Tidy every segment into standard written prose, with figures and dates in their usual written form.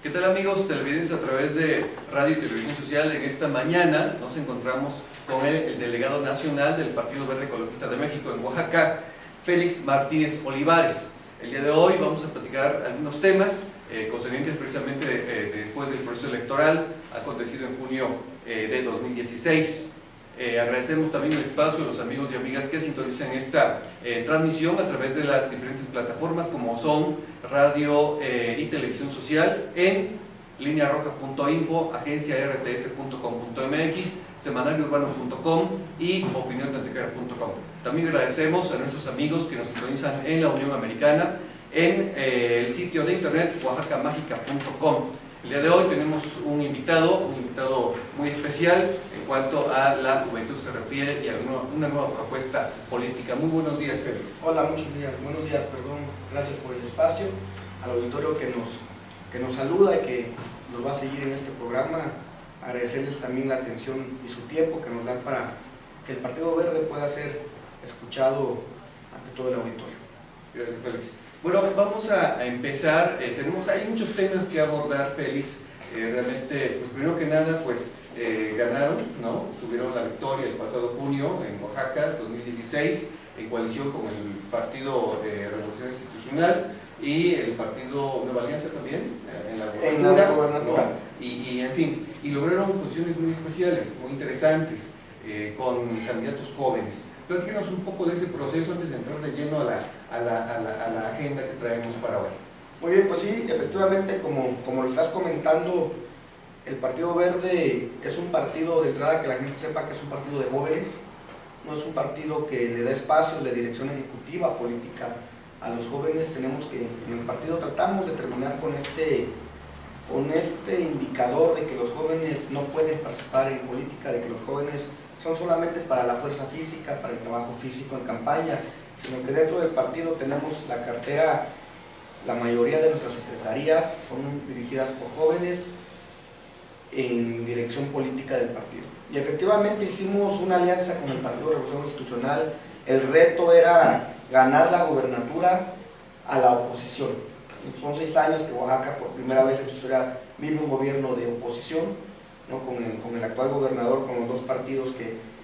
¿Qué tal, amigos televidentes a través de Radio y Televisión Social? En esta mañana nos encontramos con el delegado nacional del Partido Verde Ecologista de México en Oaxaca, Félix Martínez Olivares. El día de hoy vamos a platicar algunos temas concernientes precisamente después del proceso electoral acontecido en junio de 2016. Agradecemos también el espacio a los amigos y amigas que sintonizan esta transmisión a través de las diferentes plataformas como son Radio y Televisión Social en linearoja.info, agenciarts.com.mx, semanariourbano.com y opiniontantecara.com. También agradecemos a nuestros amigos que nos sintonizan en la Unión Americana en el sitio de internet oaxacamagica.com. El día de hoy tenemos un invitado muy especial en cuanto a la juventud se refiere y a una nueva propuesta política. Muy buenos días, Félix. Hola, muchos días, buenos días, perdón, gracias por el espacio, al auditorio que nos saluda y que nos va a seguir en este programa. Agradecerles también la atención y su tiempo que nos dan para que el Partido Verde pueda ser escuchado ante todo el auditorio. Gracias, Félix. Bueno, vamos a empezar. Hay muchos temas que abordar, Félix. Realmente, pues primero que nada, pues ganaron, ¿no? Tuvieron la victoria el pasado junio en Oaxaca, 2016, en coalición con el Partido Revolución Institucional y el Partido Nueva Alianza también, en la gobernatura, ¿no? Y en fin, y lograron posiciones muy especiales, muy interesantes, con candidatos jóvenes. Platíquenos un poco de ese proceso antes de entrar de lleno a la agenda que traemos para hoy. Muy bien, pues sí, efectivamente, como lo estás comentando, el Partido Verde es un partido, de entrada, que la gente sepa que es un partido de jóvenes, no es un partido que le da espacios de dirección ejecutiva, política a los jóvenes. Tenemos que, en el partido tratamos de terminar con este indicador de que los jóvenes no pueden participar en política, de que los jóvenes son solamente para la fuerza física, para el trabajo físico en campaña, sino que dentro del partido tenemos la cartera, la mayoría de nuestras secretarías son dirigidas por jóvenes en dirección política del partido. Y efectivamente hicimos una alianza con el Partido Revolución Institucional. El reto era ganar la gobernatura a la oposición. Son 6 años que Oaxaca por primera vez en su historia vive un gobierno de oposición, ¿no? Con el actual gobernador, con los dos partidos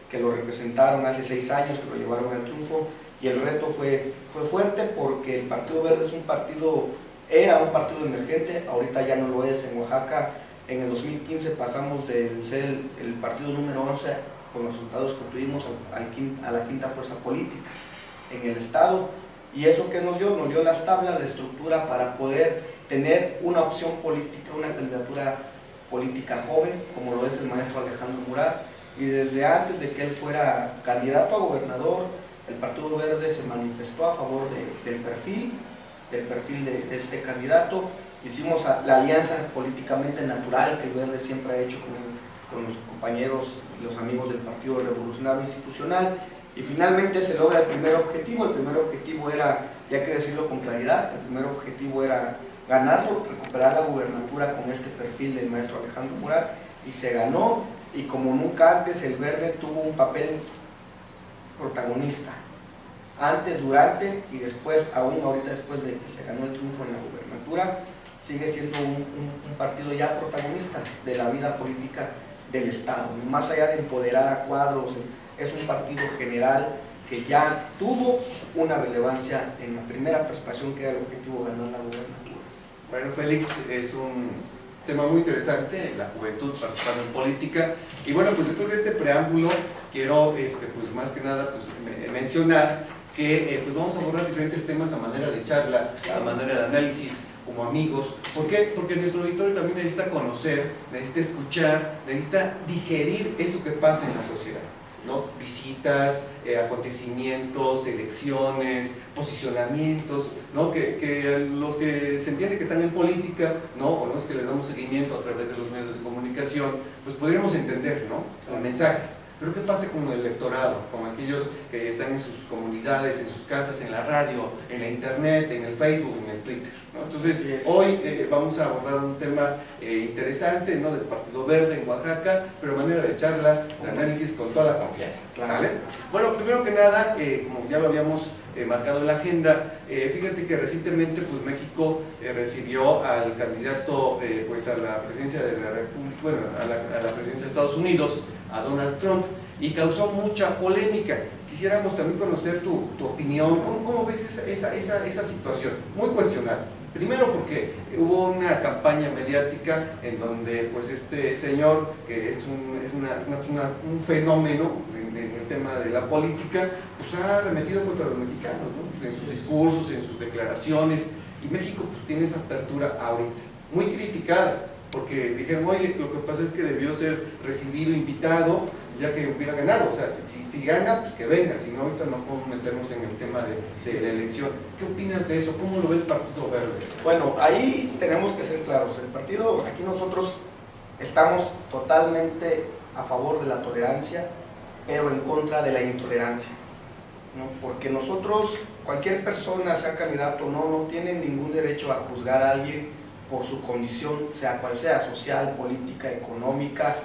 que lo representaron hace 6 años, que lo llevaron al triunfo. Y el reto fue fuerte porque el Partido Verde era un partido emergente, ahorita ya no lo es en Oaxaca. En el 2015 pasamos de ser el partido número 11 con los resultados que tuvimos a la quinta fuerza política en el estado. Y eso que nos dio las tablas, la estructura para poder tener una opción política, una candidatura política joven, como lo es el maestro Alejandro Murat. Y desde antes de que él fuera candidato a gobernador, el Partido Verde se manifestó a favor del perfil de este candidato. Hicimos la alianza políticamente natural que el Verde siempre ha hecho con los compañeros y los amigos del Partido Revolucionario Institucional, y finalmente se logra el primer objetivo. El primer objetivo era, y hay que decirlo con claridad, el primer objetivo era ganarlo, recuperar la gubernatura con este perfil del maestro Alejandro Murat, y se ganó, y como nunca antes el Verde tuvo un papel protagonista, antes, durante y después, aún ahorita después de que se ganó el triunfo en la gubernatura, sigue siendo un partido ya protagonista de la vida política del Estado. Más allá de empoderar a cuadros, es un partido general que ya tuvo una relevancia en la primera participación, que era el objetivo de ganar la gubernatura. Bueno, Félix, es un tema muy interesante, la juventud participando en política. Y bueno, pues después de este preámbulo, quiero pues más que nada mencionar que pues vamos a abordar diferentes temas a manera de charla, a manera de análisis, como amigos. ¿Por qué? Porque nuestro auditorio también necesita conocer, necesita escuchar, necesita digerir eso que pasa en la sociedad, ¿no? Visitas, acontecimientos, elecciones, posicionamientos, ¿no? Que los que se entiende que están en política, ¿no? O los que les damos seguimiento a través de los medios de comunicación, pues podríamos entender, ¿no? Los mensajes. Pero ¿qué pasa con el electorado? Con aquellos que están en sus comunidades, en sus casas, en la radio, en la internet, en el Facebook, en el Twitter, ¿no? Entonces, hoy vamos a abordar un tema interesante, ¿no? Del Partido Verde en Oaxaca, pero manera de charla, de análisis con toda la confianza, ¿sale? Bueno, primero que nada, como ya lo habíamos marcado en la agenda. Fíjate que recientemente pues, México recibió al candidato pues, a la presidencia de la República, bueno, a la presidencia de Estados Unidos, a Donald Trump, y causó mucha polémica. Quisiéramos también conocer tu opinión. ¿Cómo ves esa situación? Muy cuestionable. Primero porque hubo una campaña mediática en donde pues este señor, que es un fenómeno en el tema de la política, pues ha arremetido contra los mexicanos, ¿no? En sus discursos, en sus declaraciones, y México pues tiene esa apertura ahorita, muy criticada, porque dijeron, oye, lo que pasa es que debió ser recibido, invitado, ya que hubiera ganado. O sea, si gana, pues que venga, si no, ahorita no podemos meternos en el tema de la elección. ¿Qué opinas de eso? ¿Cómo lo ve el Partido Verde? Bueno, ahí tenemos que ser claros. El partido, aquí nosotros estamos totalmente a favor de la tolerancia, pero en contra de la intolerancia, ¿no? Porque nosotros, cualquier persona, sea candidato o no, no tiene ningún derecho a juzgar a alguien por su condición, sea cual sea, social, política, económica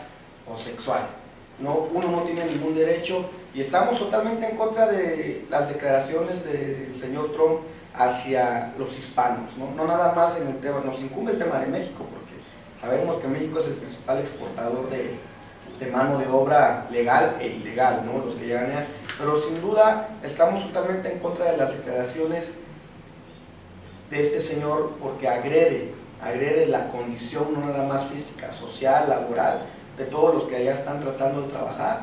o sexual. No, uno no tiene ningún derecho, y estamos totalmente en contra de las declaraciones del señor Trump hacia los hispanos, ¿no? No nada más en el tema, nos incumbe el tema de México, porque sabemos que México es el principal exportador de mano de obra legal e ilegal, ¿no? Los que llegan allá, pero sin duda estamos totalmente en contra de las declaraciones de este señor, porque agrede la condición no nada más física, social, laboral, de todos los que allá están tratando de trabajar,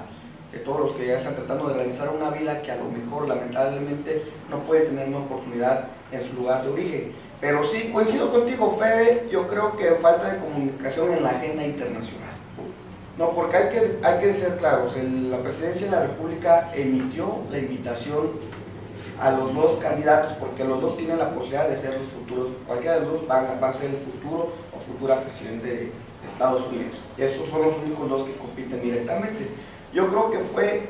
de todos los que allá están tratando de realizar una vida que a lo mejor lamentablemente no puede tener una oportunidad en su lugar de origen. Pero sí, coincido contigo, Fede, yo creo que falta de comunicación en la agenda internacional. No, porque hay que ser claros, la Presidencia de la República emitió la invitación a los dos candidatos, porque los dos tienen la posibilidad de ser los futuros, cualquiera de los dos va a ser el futuro o futura presidente de Estados Unidos. Y estos son los únicos dos que compiten directamente. Yo creo que fue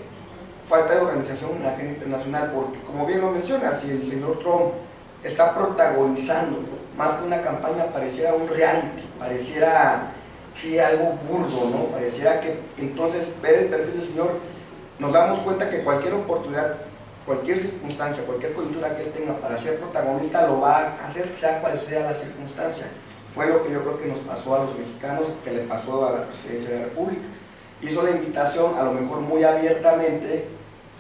falta de organización en la agenda internacional, porque como bien lo mencionas, si el señor Trump está protagonizando más que una campaña, pareciera un reality, pareciera sí, algo burdo, ¿no? Pareciera que entonces ver el perfil del señor, nos damos cuenta que cualquier oportunidad, cualquier circunstancia, cualquier coyuntura que él tenga para ser protagonista, lo va a hacer, sea cual sea la circunstancia. Fue lo que yo creo que nos pasó a los mexicanos, que le pasó a la Presidencia de la República. Hizo la invitación, a lo mejor muy abiertamente,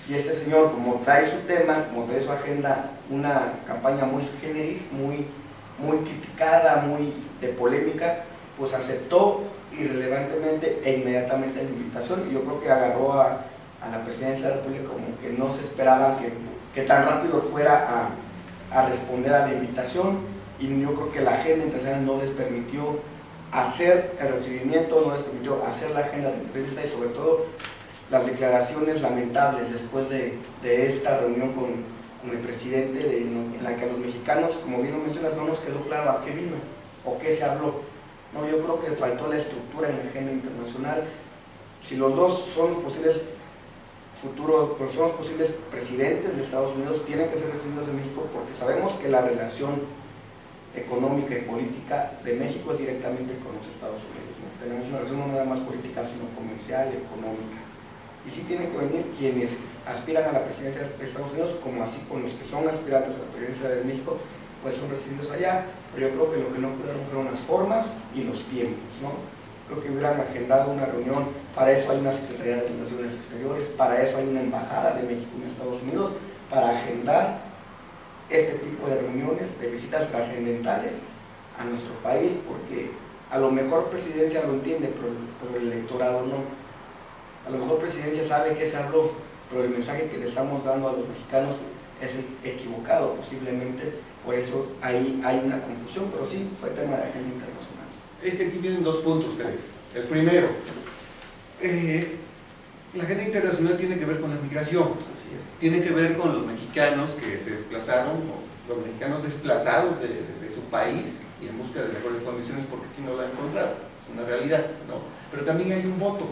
y este señor, como trae su tema, como trae su agenda, una campaña muy sui generis, muy criticada, muy de polémica, pues aceptó irrelevantemente e inmediatamente la invitación, y yo creo que agarró a la Presidencia de la República como que no se esperaba que tan rápido fuera a responder a la invitación, y yo creo que la agenda internacional no les permitió hacer el recibimiento, no les permitió hacer la agenda de entrevista, y sobre todo las declaraciones lamentables después de esta reunión con el presidente, en la que a los mexicanos, como bien lo mencionas, no nos quedó claro a qué vino o qué se habló. No, yo creo que faltó la estructura en la agenda internacional. Si los dos son los posibles futuros, pero son los posibles presidentes de Estados Unidos, tienen que ser recibidos en México, porque sabemos que la relación económica y política de México es directamente con los Estados Unidos, ¿no? Tenemos una relación no nada más política, sino comercial y económica. Y sí tienen que venir quienes aspiran a la presidencia de Estados Unidos, como así con los que son aspirantes a la presidencia de México, pues son recibidos allá. Pero yo creo que lo que no pudieron fueron las formas y los tiempos, ¿no? Creo que hubieran agendado una reunión, para eso hay una Secretaría de Relaciones Exteriores, para eso hay una embajada de México en Estados Unidos, para agendar este tipo de reuniones, de visitas trascendentales a nuestro país, porque a lo mejor Presidencia lo entiende, pero el electorado no. A lo mejor Presidencia sabe que se habló, pero el mensaje que le estamos dando a los mexicanos es equivocado, posiblemente, por eso ahí hay una confusión, pero sí fue tema de agenda internacional. Es que aquí vienen dos puntos, Félix. El primero, la agenda internacional tiene que ver con la migración. Así es. Tiene que ver con los mexicanos que se desplazaron, o los mexicanos desplazados de su país y en busca de mejores condiciones, porque aquí no lo han encontrado. Es una realidad, ¿no? Pero también hay un voto.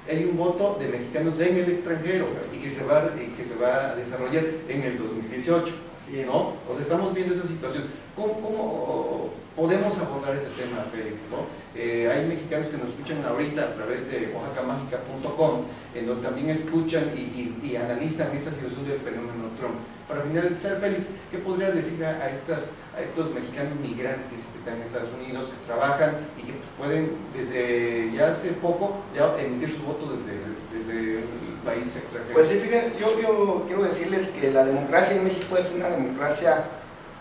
Hay un voto de mexicanos en el extranjero y que se va a desarrollar en el 2018. Así es. ¿no? O sea, estamos viendo esa situación. ¿Cómo podemos abordar ese tema, Félix, ¿no? Hay mexicanos que nos escuchan ahorita a través de oaxacamágica.com, en donde también escuchan y analizan esa situación del fenómeno Trump. Para finalizar, Félix, ¿qué podrías decir a estos mexicanos migrantes que están en Estados Unidos, que trabajan y que pues, pueden desde ya hace poco ya emitir su voto desde el país extranjero? Pues sí, fíjense, yo quiero decirles que la democracia en México es una democracia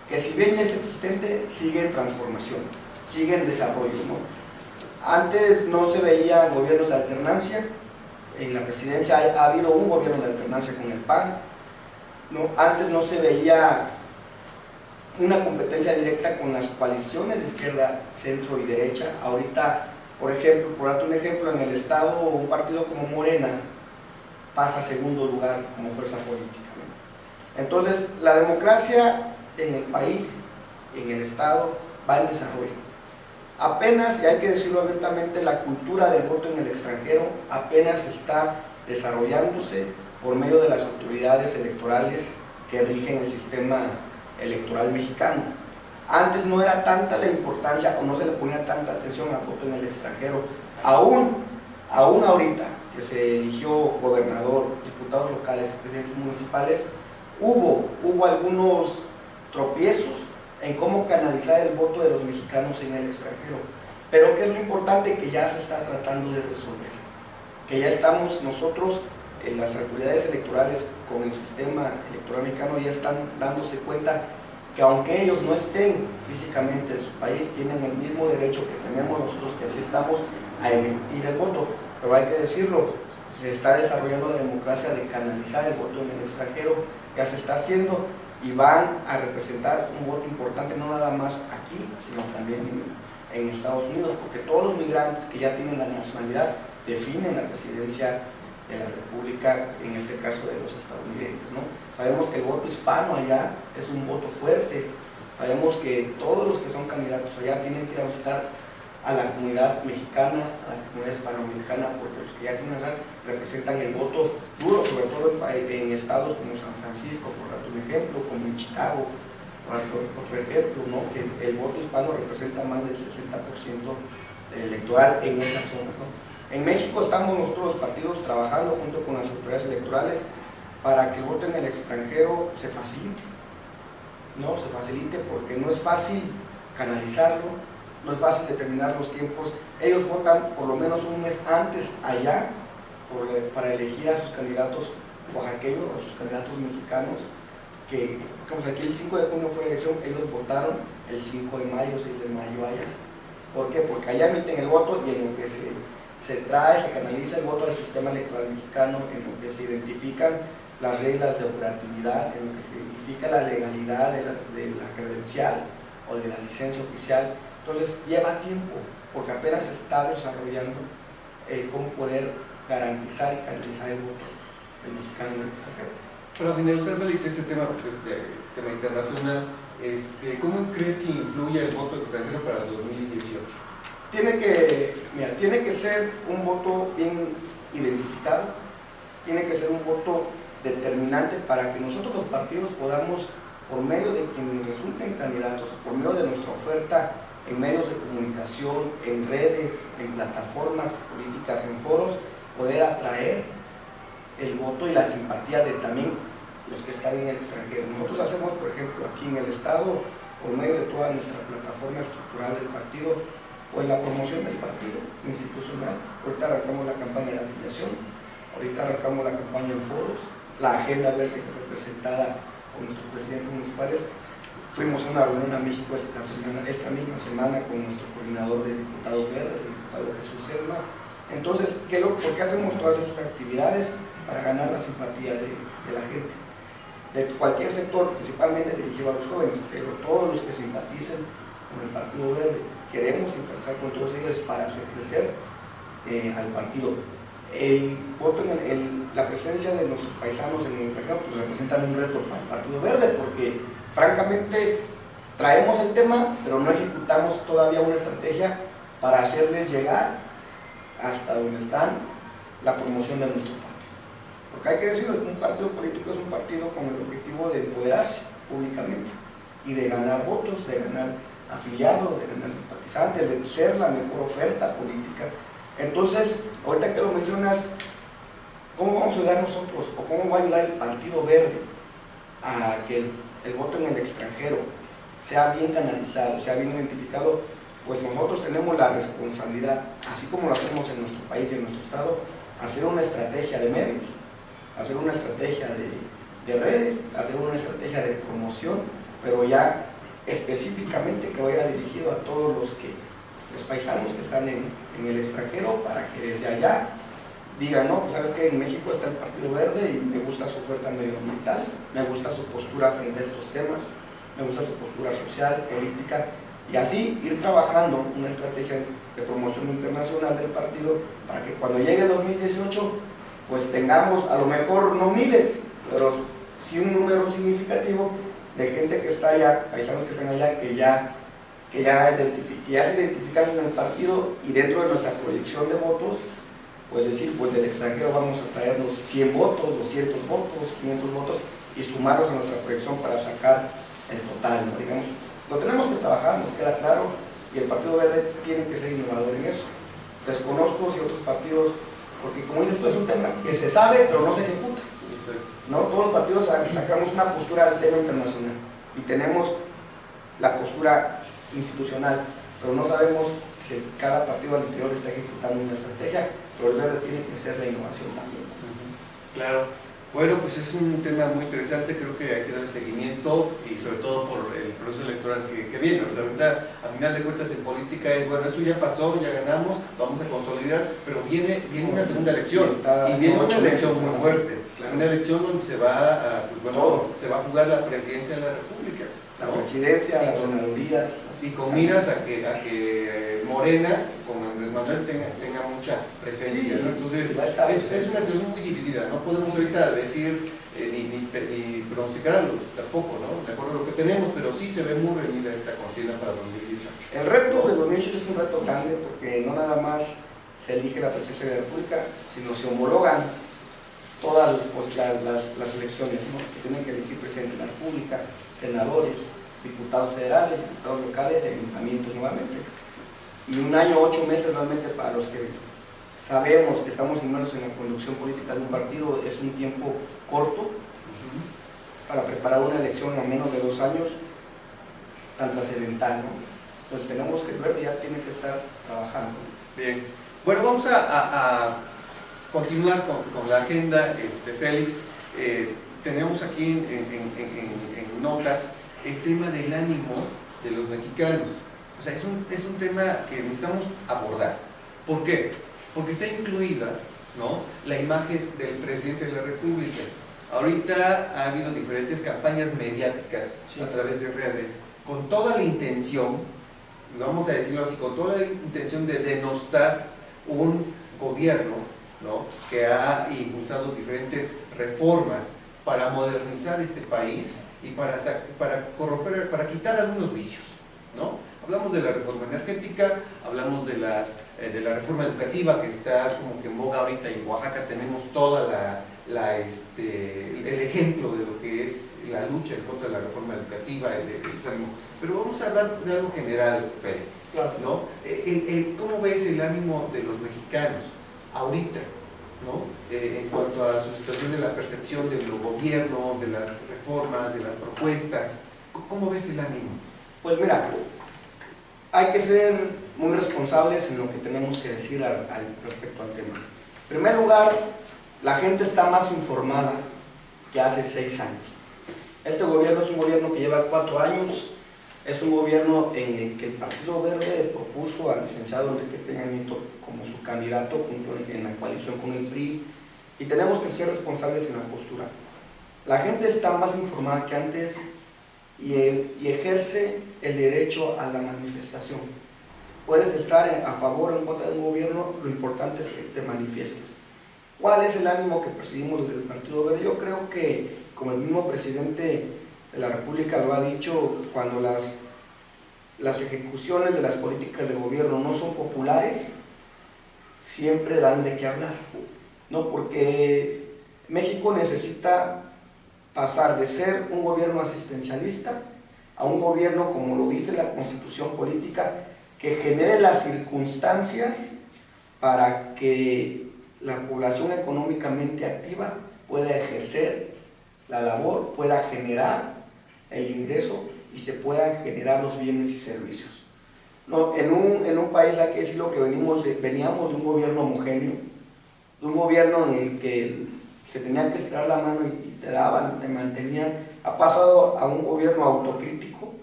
que, si bien ya es existente, sigue en transformación, sigue en desarrollo, ¿no? Antes no se veía gobiernos de alternancia. En la presidencia ha habido un gobierno de alternancia con el PAN, ¿no? Antes no se veía una competencia directa con las coaliciones de izquierda, centro y derecha. Ahorita, por ejemplo, por darte un ejemplo, en el estado un partido como Morena pasa a segundo lugar como fuerza política, ¿no? Entonces, la democracia en el país, en el estado, va en desarrollo. Apenas, y hay que decirlo abiertamente, la cultura del voto en el extranjero apenas está desarrollándose por medio de las autoridades electorales que rigen el sistema electoral mexicano. Antes no era tanta la importancia, o no se le ponía tanta atención al voto en el extranjero. Aún ahorita que se eligió gobernador, diputados locales, presidentes municipales, hubo algunos tropiezos en cómo canalizar el voto de los mexicanos en el extranjero. Pero ¿qué es lo importante? Que ya se está tratando de resolver, que ya estamos nosotros, las autoridades electorales con el sistema electoral mexicano, ya están dándose cuenta que aunque ellos no estén físicamente en su país, tienen el mismo derecho que tenemos nosotros, que así estamos, a emitir el voto. Pero hay que decirlo, se está desarrollando la democracia de canalizar el voto en el extranjero, ya se está haciendo, y van a representar un voto importante no nada más aquí, sino también en Estados Unidos, porque todos los migrantes que ya tienen la nacionalidad definen la presidencia de la República, en este caso de los estadounidenses, ¿no? Sabemos que el voto hispano allá es un voto fuerte, sabemos que todos los que son candidatos allá tienen que ir a visitar a la comunidad mexicana, a la comunidad hispanoamericana, porque los que ya tienen allá representan el voto duro, sobre todo en estados como San Francisco, por darte un ejemplo, como en Chicago, por otro ejemplo, ¿no? Que el voto hispano representa más del 60% electoral en esas zonas, ¿no? En México estamos nosotros los partidos trabajando junto con las autoridades electorales para que el voto en el extranjero se facilite, ¿no? Se facilite, porque no es fácil canalizarlo, no es fácil determinar los tiempos. Ellos votan por lo menos un mes antes allá para elegir a sus candidatos oaxaqueños, a sus candidatos mexicanos, que, digamos, aquí el 5 de junio fue la elección, ellos votaron el 5 de mayo, 6 de mayo allá. ¿Por qué? Porque allá emiten el voto, y en lo que se canaliza el voto del sistema electoral mexicano, en lo que se identifican las reglas de operatividad, en lo que se identifica la legalidad de la credencial o de la licencia oficial. Entonces lleva tiempo, porque apenas se está desarrollando cómo poder garantizar y canalizar el voto del mexicano en el extranjero. Para finalizar, Félix, ese tema, pues, tema internacional, ¿cómo crees que influye el voto extranjero para el 2018? Tiene que ser un voto bien identificado, tiene que ser un voto determinante para que nosotros los partidos podamos, por medio de quienes resulten candidatos, por medio de nuestra oferta en medios de comunicación, en redes, en plataformas políticas, en foros, poder atraer el voto y la simpatía de también los que están en el extranjero. Nosotros hacemos, por ejemplo, aquí en el estado, por medio de toda nuestra plataforma estructural del partido, o en la promoción del partido institucional. Ahorita arrancamos la campaña de afiliación, ahorita arrancamos la campaña en foros, la agenda verde que fue presentada por nuestros presidentes municipales. Fuimos a una reunión a México esta misma semana con nuestro coordinador de diputados verdes, el diputado Jesús Selma. Entonces, ¿por qué hacemos todas estas actividades? Para ganar la simpatía de la gente, de cualquier sector, principalmente dirigido a los jóvenes, pero todos los que simpaticen con el Partido Verde, queremos empezar con todos ellos para hacer crecer al partido. El voto la presencia de nuestros paisanos en el extranjero, pues representan un reto para el Partido Verde, porque francamente traemos el tema, pero no ejecutamos todavía una estrategia para hacerles llegar hasta donde están la promoción de nuestro partido. Porque hay que decirlo, un partido político es un partido con el objetivo de empoderarse, públicamente y de ganar votos, de ganar afiliados, de ganar simpatizantes, de ser la mejor oferta política. Entonces, ahorita que lo mencionas, ¿cómo vamos a ayudar nosotros o cómo va a ayudar el Partido Verde a que el voto en el extranjero sea bien canalizado, sea bien identificado? Pues nosotros tenemos la responsabilidad, así como lo hacemos en nuestro país y en nuestro estado, hacer una estrategia de medios, hacer una estrategia de redes, hacer una estrategia de promoción, pero ya específicamente que vaya dirigido a todos los paisanos que están en el extranjero, para que desde allá digan, no, pues sabes que en México está el Partido Verde y me gusta su oferta medioambiental, me gusta su postura frente a estos temas, me gusta su postura social, política, y así ir trabajando una estrategia de promoción internacional del partido para que cuando llegue el 2018 pues tengamos a lo mejor no miles, pero sí un número significativo de gente que está allá, paisanos que están allá, que ya se identifican en el partido, y dentro de nuestra proyección de votos, pues decir, pues del extranjero vamos a traernos 100 votos, 200 votos, 500 votos y sumarlos a nuestra proyección para sacar el total, ¿no? Digamos, lo tenemos que trabajar, nos queda claro, y el Partido Verde tiene que ser innovador en eso. Desconozco si otros partidos, porque como dices, esto es un tema que se sabe pero no se ejecuta, ¿no? Todos los partidos sacamos una postura al tema internacional y tenemos la postura institucional, pero no sabemos si cada partido al interior está ejecutando una estrategia, pero el Verde tiene que ser la innovación también. Claro. Bueno, pues es un tema muy interesante, creo que hay que darle seguimiento y sobre todo por el proceso electoral que viene. O sea, ahorita, a final de cuentas, en política es, bueno, eso ya pasó, ya ganamos, vamos a consolidar, pero viene una segunda elección, y viene una elección muy fuerte, claro. Una elección donde se va se va a jugar la presidencia de la República, ¿no? La presidencia, las senadurías. Y con miras a que Morena, con Andrés Manuel, tenga mucha presencia, ¿no? Entonces, es una situación muy dividida, no podemos ahorita decir ni pronosticarlo tampoco, ¿no? De acuerdo a lo que tenemos, pero sí se ve muy reñida esta contienda para 2018. El reto de 2018 es un reto grande, porque no nada más se elige la presidencia de la República, sino se homologan todas las elecciones, ¿no? Que tienen que elegir presidente de la República, senadores, diputados federales, diputados locales y ayuntamientos nuevamente. Y 1 año, 8 meses realmente para los que sabemos que estamos inmersos en la conducción política de un partido es un tiempo corto para preparar una elección a menos de 2 años tan trascendental, ¿no? Entonces tenemos que, el Verde ya tiene que estar trabajando. Bien, bueno, vamos a continuar con la agenda, Félix. Tenemos aquí en notas el tema del ánimo de los mexicanos. O sea, es un tema que necesitamos abordar. ¿Por qué? Porque está incluida, ¿no?, la imagen del presidente de la República. Ahorita ha habido diferentes campañas mediáticas a través de redes con toda la intención, vamos a decirlo así, con toda la intención de denostar un gobierno, ¿no?, que ha impulsado diferentes reformas para modernizar este país y para corromper, para quitar algunos vicios, ¿no? Hablamos de la reforma energética, hablamos de la reforma educativa que está como que en boga ahorita, y en Oaxaca tenemos toda el ejemplo de lo que es la lucha en contra de la reforma educativa, pero vamos a hablar de algo general, Félix, ¿no? ¿Cómo ves el ánimo de los mexicanos ahorita, ¿no?, en cuanto a su situación de la percepción del gobierno, de las reformas, de las propuestas? ¿Cómo ves el ánimo? Pues mira, hay que ser muy responsables en lo que tenemos que decir respecto al tema. En primer lugar, la gente está más informada que hace 6 años. Este gobierno es un gobierno que lleva 4 años, es un gobierno en el que el Partido Verde propuso al licenciado Enrique Peña Nieto como su candidato junto en la coalición con el PRI, y tenemos que ser responsables en la postura. La gente está más informada que antes y ejerce el derecho a la manifestación. Puedes estar a favor o en contra de un gobierno, lo importante es que te manifiestes. ¿Cuál es el ánimo que percibimos desde el Partido Verde? Yo creo que, como el mismo presidente de la República lo ha dicho, cuando las ejecuciones de las políticas de gobierno no son populares, siempre dan de qué hablar, ¿no? Porque México necesita pasar de ser un gobierno asistencialista a un gobierno, como lo dice la Constitución política, que genere las circunstancias para que la población económicamente activa pueda ejercer la labor, pueda generar el ingreso y se puedan generar los bienes y servicios. No, en un país, hay que decirlo, que veníamos de un gobierno homogéneo, de un gobierno en el que se tenía que estirar la mano y te daban, te mantenían. Ha pasado a un gobierno autocrítico,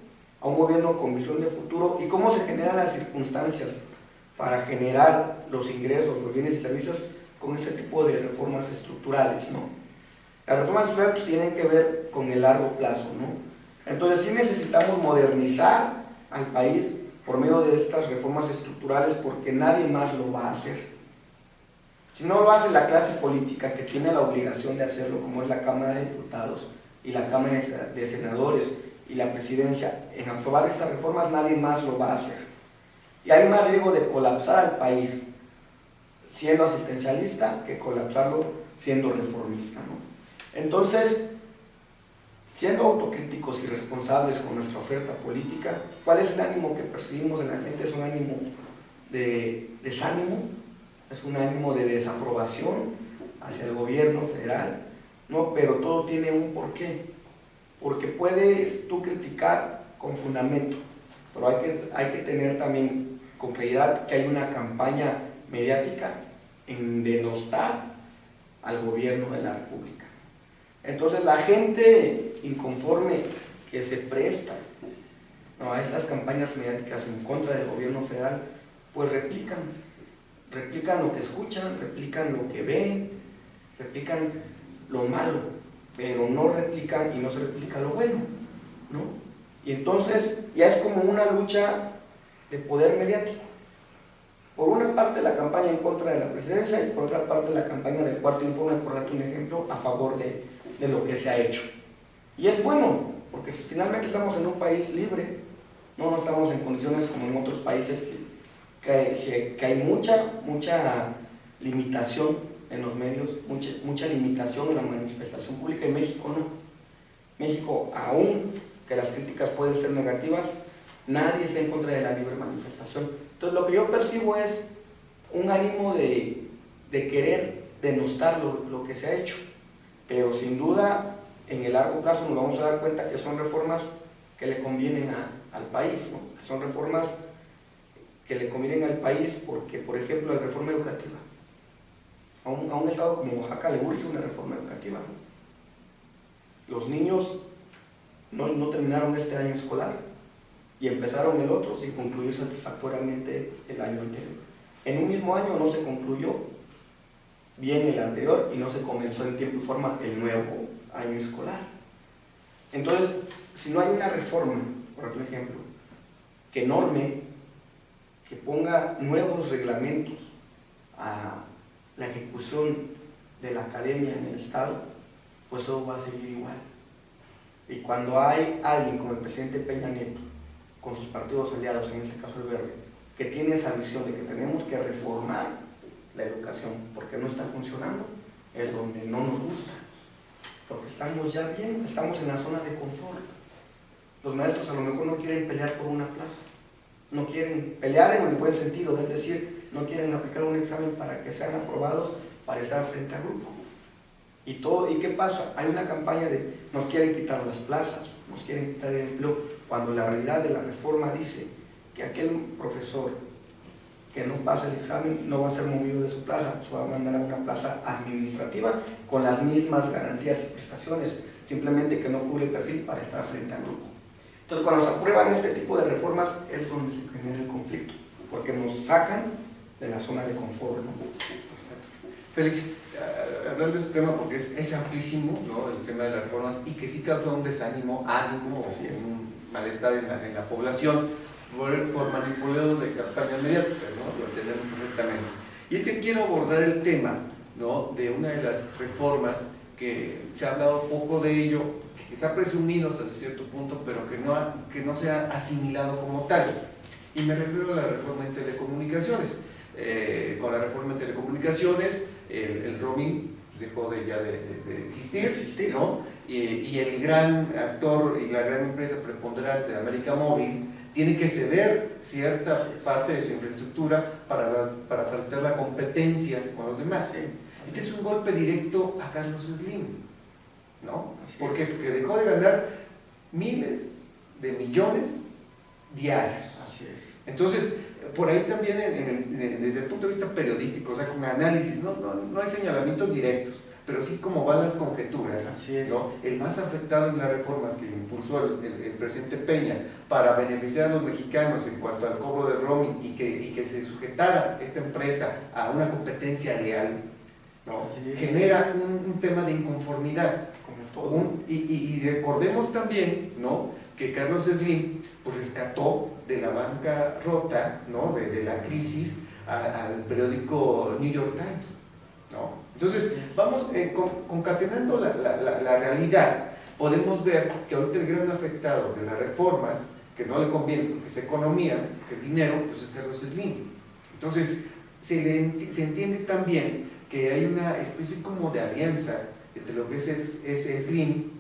a un gobierno con visión de futuro. ¿Y cómo se generan las circunstancias para generar los ingresos, los bienes y servicios? Con ese tipo de reformas estructurales, ¿no? Las reformas estructurales pues, tienen que ver con el largo plazo, ¿no? Entonces sí necesitamos modernizar al país por medio de estas reformas estructurales, porque nadie más lo va a hacer. Si no lo hace la clase política, que tiene la obligación de hacerlo, como es la Cámara de Diputados y la Cámara de Senadores y la Presidencia, en aprobar esas reformas, nadie más lo va a hacer. Y hay más riesgo de colapsar al país siendo asistencialista que colapsarlo siendo reformista, ¿no? Entonces, siendo autocríticos y responsables con nuestra oferta política, ¿cuál es el ánimo que percibimos en la gente? Es un ánimo de desánimo, es un ánimo de desaprobación hacia el gobierno federal, ¿no? Pero todo tiene un porqué, porque puedes tú criticar con fundamento, pero hay que tener también con claridad que hay una campaña mediática en denostar al gobierno de la República. Entonces la gente inconforme que se presta, ¿no?, a estas campañas mediáticas en contra del gobierno federal, pues replican lo que escuchan, replican lo que ven, replican lo malo, pero no replican y no se replica lo bueno, ¿no? Y entonces ya es como una lucha de poder mediático. Por una parte la campaña en contra de la presidencia y por otra parte la campaña del Cuarto Informe, por darte un ejemplo, a favor de lo que se ha hecho. Y es bueno, porque finalmente estamos en un país libre, no estamos en condiciones como en otros países que hay mucha limitación en los medios, mucha limitación en la manifestación pública. En México no. México, aún que las críticas pueden ser negativas, nadie está en contra de la libre manifestación. Entonces lo que yo percibo es un ánimo de querer denostar lo que se ha hecho, pero sin duda en el largo plazo nos vamos a dar cuenta que son reformas que le convienen al país, ¿no? Que son reformas que le convienen al país porque, por ejemplo, la reforma educativa. A un estado como Oaxaca le urge una reforma educativa, ¿no? Los niños no terminaron este año escolar y empezaron el otro sin concluir satisfactoriamente el año anterior. En un mismo año no se concluyó bien el anterior y no se comenzó en tiempo y forma el nuevo año escolar. Entonces, si no hay una reforma, por ejemplo, que norme, que ponga nuevos reglamentos a la ejecución de la academia en el Estado, pues todo va a seguir igual. Y cuando hay alguien como el presidente Peña Nieto, con sus partidos aliados, en este caso el Verde, que tiene esa visión de que tenemos que reformar la educación porque no está funcionando, es donde no nos gusta, porque estamos ya bien, estamos en la zona de confort. Los maestros a lo mejor no quieren pelear por una plaza, no quieren pelear en el buen sentido, es decir, no quieren aplicar un examen para que sean aprobados para estar frente a grupo. ¿Y qué pasa? Hay una campaña de nos quieren quitar las plazas, nos quieren quitar el empleo, cuando la realidad de la reforma dice que aquel profesor que no pasa el examen no va a ser movido de su plaza, se va a mandar a una plaza administrativa con las mismas garantías y prestaciones, simplemente que no cubre el perfil para estar frente al grupo. Entonces, cuando se aprueban este tipo de reformas es donde se genera el conflicto, porque nos sacan de la zona de confort, ¿no? Félix, hablando de este tema, porque es amplísimo, ¿no?, el tema de las reformas, y que sí causa un desánimo, ánimo, un malestar en la población por manipulados de campañas mediáticas, ¿no? Lo entendemos perfectamente. Y es que quiero abordar el tema, ¿no?, de una de las reformas que se ha hablado poco de ello, que se ha presumido hasta cierto punto, pero que no se ha asimilado como tal. Y me refiero a la reforma en telecomunicaciones. Con la reforma en telecomunicaciones, el roaming dejó ya de existir, ¿no? y el gran actor y la gran empresa preponderante de América Móvil tiene que ceder cierta parte de su infraestructura para facilitar la competencia con los demás. Este es un golpe directo a Carlos Slim, ¿no? Porque dejó de ganar miles de millones diarios. Así es. Entonces, por ahí también, desde el punto de vista periodístico, o sea, con análisis, no hay señalamientos directos, pero sí como van las conjeturas, ¿no? El más afectado en las reformas que impulsó el presidente Peña para beneficiar a los mexicanos en cuanto al cobro de roaming y que se sujetara esta empresa a una competencia leal, ¿no? Genera un tema de inconformidad. Como todo. Y recordemos también, ¿no?, que Carlos Slim pues rescató de la bancarrota, ¿no?, de la crisis al periódico New York Times, ¿no? Entonces, vamos concatenando la realidad, podemos ver que ahorita el gran afectado de las reformas, que no le conviene porque es economía, que es dinero, pues es Carlos Slim. Entonces, se entiende también que hay una especie como de alianza entre lo que es Slim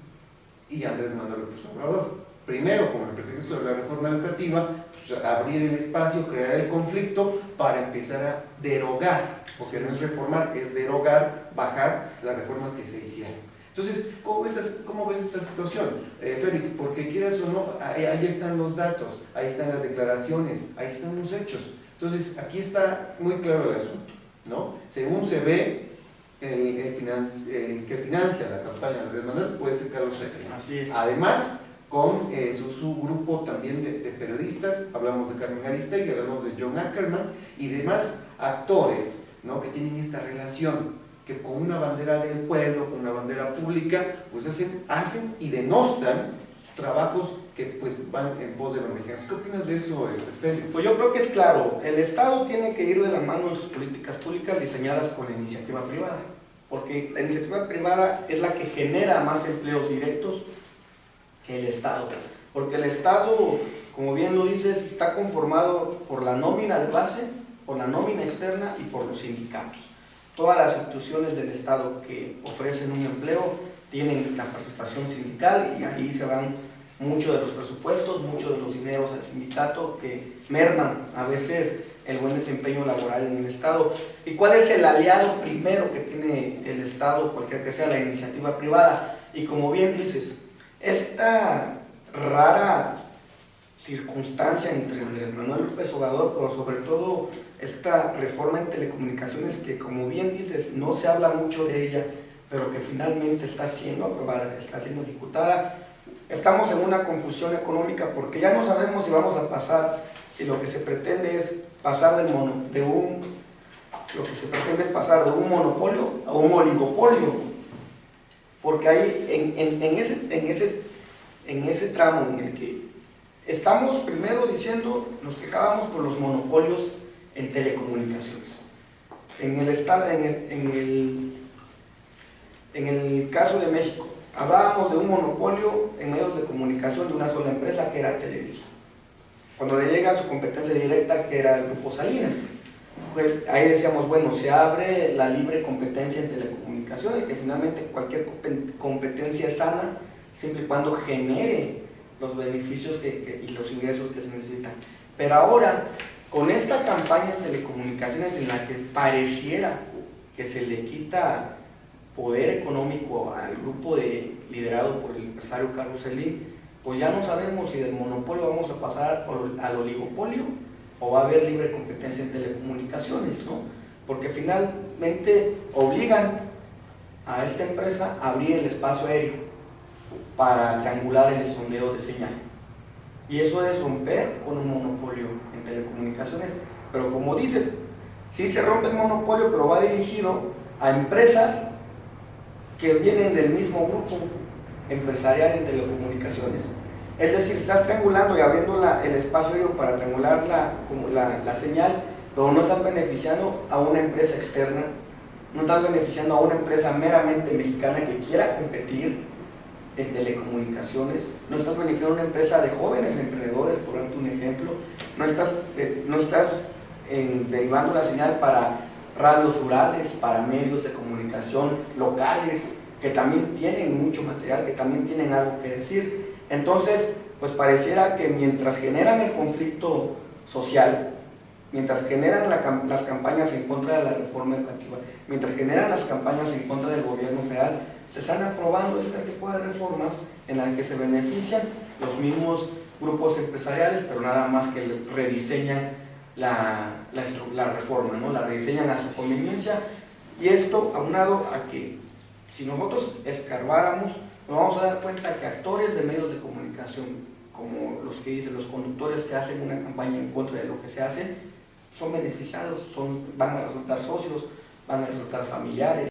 y Andrés Manuel López Obrador. Primero, con el pretexto de la reforma educativa, pues, abrir el espacio, crear el conflicto para empezar a derogar, porque no es reformar, es derogar, bajar las reformas que se hicieron. Entonces, ¿cómo ves esta situación, Félix? Porque quieras o no, ahí están los datos, ahí están las declaraciones, ahí están los hechos. Entonces, aquí está muy claro el asunto, ¿no? Según se ve, el que financia la campaña de Andrés Manuel puede ser Carlos Slim. Así es. Además, con su grupo también de periodistas, hablamos de Carmen Aristegui, hablamos de John Ackerman y demás actores, ¿no?, que tienen esta relación, que con una bandera del pueblo, con una bandera pública, pues hacen y denostan trabajos que pues van en pos de los mexicanos. ¿Qué opinas de eso, Félix? Pues yo creo que es claro, el Estado tiene que ir de la mano en sus políticas públicas diseñadas con la iniciativa privada, porque la iniciativa privada es la que genera más empleos directos que el Estado, porque el Estado, como bien lo dices, está conformado por la nómina de base, por la nómina externa y por los sindicatos. Todas las instituciones del Estado que ofrecen un empleo tienen la participación sindical y ahí se van muchos de los presupuestos, muchos de los dineros al sindicato que merman a veces el buen desempeño laboral en el Estado. ¿Y cuál es el aliado primero que tiene el Estado, cualquier que sea la iniciativa privada? Y como bien dices, esta rara circunstancia entre Andrés Manuel López Obrador, pero sobre todo esta reforma en telecomunicaciones que, como bien dices, no se habla mucho de ella, pero que finalmente está siendo aprobada, está siendo ejecutada. Estamos en una confusión económica porque ya no sabemos si vamos a pasar, si lo que se pretende es pasar de un monopolio a un oligopolio. Porque ahí, en ese tramo en el que estamos primero diciendo, nos quejábamos por los monopolios en telecomunicaciones. En el caso de México, hablábamos de un monopolio en medios de comunicación de una sola empresa que era Televisa. Cuando le llega a su competencia directa, que era el Grupo Salinas, pues ahí decíamos, bueno, se abre la libre competencia en telecomunicaciones, que finalmente cualquier competencia es sana, siempre y cuando genere los beneficios y los ingresos que se necesitan. Pero ahora, con esta campaña en telecomunicaciones en la que pareciera que se le quita poder económico al grupo liderado por el empresario Carlos Slim, pues ya no sabemos si del monopolio vamos a pasar al oligopolio o va a haber libre competencia en telecomunicaciones, ¿no? Porque finalmente obligan a esta empresa a abrir el espacio aéreo para triangular el sondeo de señal. Y eso es romper con un monopolio en telecomunicaciones. Pero como dices, sí se rompe el monopolio, pero va dirigido a empresas que vienen del mismo grupo empresarial en telecomunicaciones. Es decir, estás triangulando y abriendo el espacio aéreo para triangular la señal, pero no estás beneficiando a una empresa externa, no estás beneficiando a una empresa meramente mexicana que quiera competir en telecomunicaciones, no estás beneficiando a una empresa de jóvenes emprendedores, por darte un ejemplo, no estás derivando la señal para radios rurales, para medios de comunicación locales, que también tienen mucho material, que también tienen algo que decir. Entonces, pues pareciera que mientras generan el conflicto social, mientras generan las campañas en contra de la reforma educativa, mientras generan las campañas en contra del gobierno federal, se están aprobando este tipo de reformas en las que se benefician los mismos grupos empresariales, pero nada más que rediseñan la reforma, ¿no? La rediseñan a su conveniencia, y esto aunado a que si nosotros escarbáramos, nos vamos a dar cuenta que actores de medios de comunicación, como los que dicen, los conductores que hacen una campaña en contra de lo que se hace, son beneficiados, van a resultar socios, van a resultar familiares.